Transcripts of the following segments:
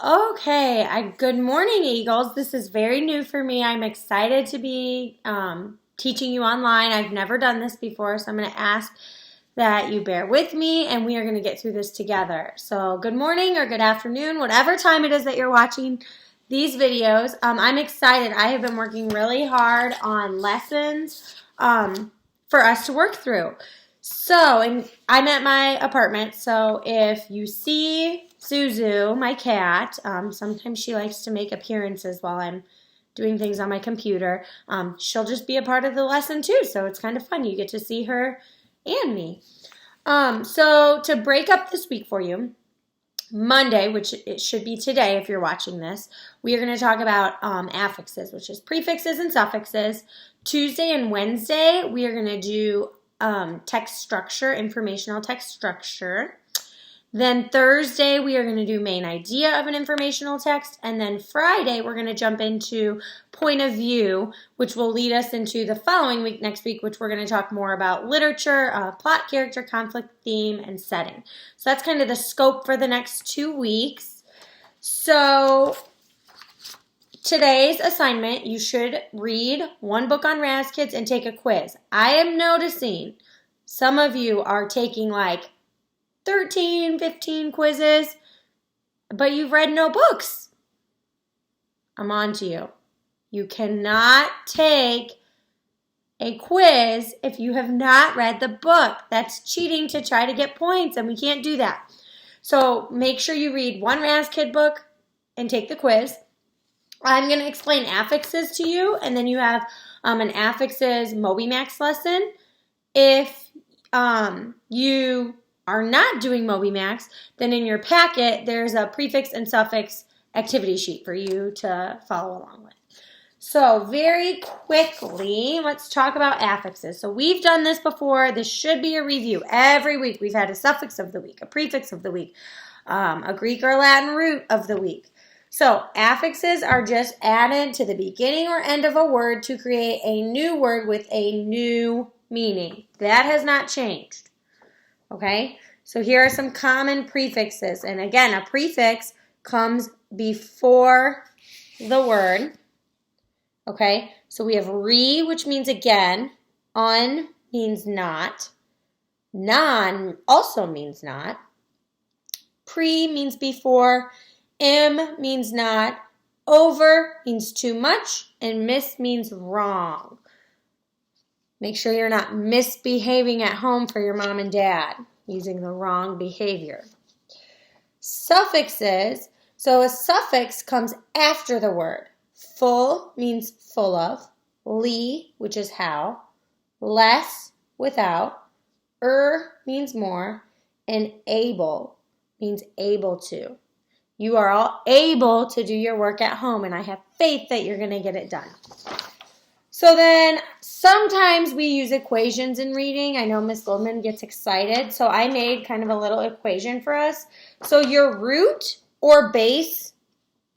Okay, good morning, Eagles. This is very new for me. I'm excited to be teaching you online. I've never done this before, so I'm going to ask that you bear with me and we are going to get through this together. So, good morning or good afternoon, whatever time it is that you're watching these videos. I'm excited. I have been working really hard on lessons for us to work through. So, I'm at my apartment, so if you see Suzu, my cat, sometimes she likes to make appearances while I'm doing things on my computer. She'll just be a part of the lesson too, so it's kind of fun. You get to see her and me. So to break up this week for you, Monday, which it should be today if you're watching this, we are going to talk about affixes, which is prefixes and suffixes. Tuesday and Wednesday, we are going to do text structure, informational text structure. Then Thursday, we are going to do main idea of an informational text. And then Friday, we're going to jump into point of view, which will lead us into the following week, next week, which we're going to talk more about literature, plot, character, conflict, theme, and setting. So that's kind of the scope for the next 2 weeks. So today's assignment, you should read one book on Raz Kids and take a quiz. I am noticing some of you are taking like 13, 15 quizzes, but you've read no books. I'm on to you. You cannot take a quiz if you have not read the book. That's cheating to try to get points, and we can't do that. So make sure you read one Raz Kid book and take the quiz. I'm going to explain affixes to you, and then you have an affixes Moby Max lesson. If you are not doing Moby Max, then in your packet, there's a prefix and suffix activity sheet for you to follow along with. So very quickly, let's talk about affixes. So we've done this before. This should be a review. Every week we've had a suffix of the week, a prefix of the week, a Greek or Latin root of the week. So affixes are just added to the beginning or end of a word to create a new word with a new meaning. That has not changed. Okay, so here are some common prefixes. And again, a prefix comes before the word. Okay, so we have re, which means again. Un means not. Non also means not. Pre means before. Im means not. Over means too much. And mis means wrong. Make sure you're not misbehaving at home for your mom and dad, using the wrong behavior. Suffixes, so a suffix comes after the word. Full means full of. Li, which is how. Less, without. Means more. And able means able to. You are all able to do your work at home, and I have faith that you're going to get it done. So then sometimes we use equations in reading. I know Miss Goldman gets excited. So I made kind of a little equation for us. So your root or base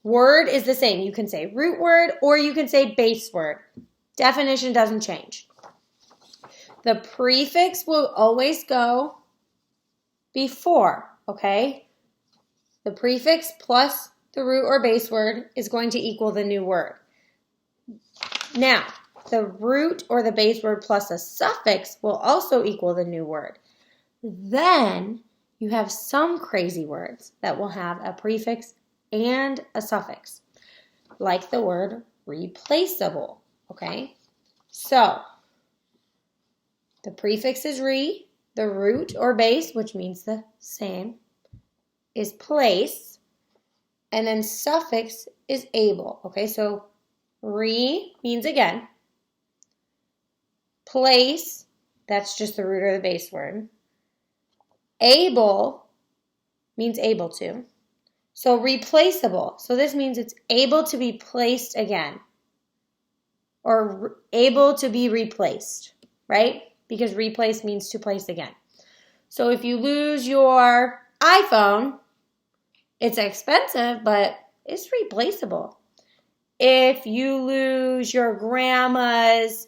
word is the same. You can say root word or you can say base word. Definition doesn't change. The prefix will always go before, okay? The prefix plus the root or base word is going to equal the new word. Now, the root or the base word plus a suffix will also equal the new word. Then you have some crazy words that will have a prefix and a suffix, like the word replaceable, okay? So, the prefix is re, the root or base, which means the same, is place, and then suffix is able, okay? So, re means again. Place, that's just the root or the base word. Able means able to. So replaceable. So this means it's able to be placed again. Or able to be replaced, right? Because replace means to place again. So if you lose your iPhone, it's expensive, but it's replaceable. If you lose your grandma's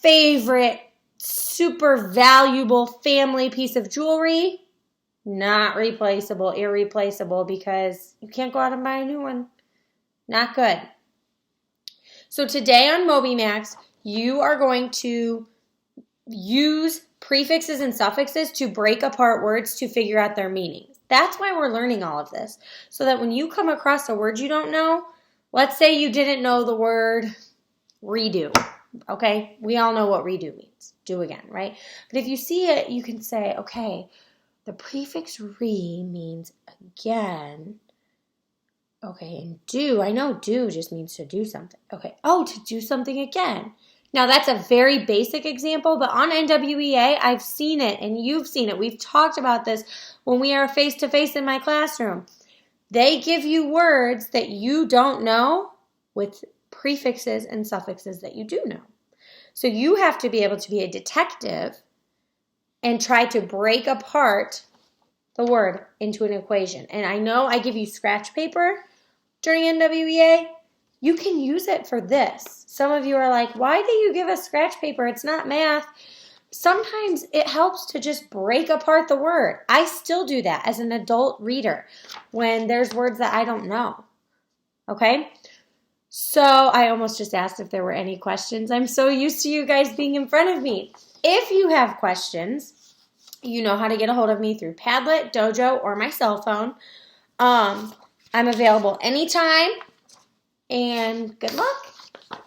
favorite super valuable family piece of jewelry, Not replaceable, irreplaceable, because you can't go out and buy a new one. Not good. So today on MobyMax, you are going to use prefixes and suffixes to break apart words to figure out their meanings. That's why we're learning all of this. So that when you come across a word you don't know, let's say you didn't know the word redo. Okay? We all know what redo means. Do again, right? But if you see it, you can say, okay, the prefix re means again. Okay, and do, I know do just means to do something. Okay, oh, to do something again. Now, that's a very basic example, but on NWEA, I've seen it, and you've seen it. We've talked about this when we are face-to-face in my classroom. They give you words that you don't know with prefixes and suffixes that you do know. So you have to be able to be a detective and try to break apart the word into an equation. And I know I give you scratch paper during NWEA. You can use it for this. Some of you are like, why do you give us scratch paper? It's not math. Sometimes it helps to just break apart the word. I still do that as an adult reader when there's words that I don't know. Okay? So I almost just asked if there were any questions. I'm so used to you guys being in front of me. If you have questions, you know how to get a hold of me through Padlet, Dojo, or my cell phone. I'm available anytime, and good luck.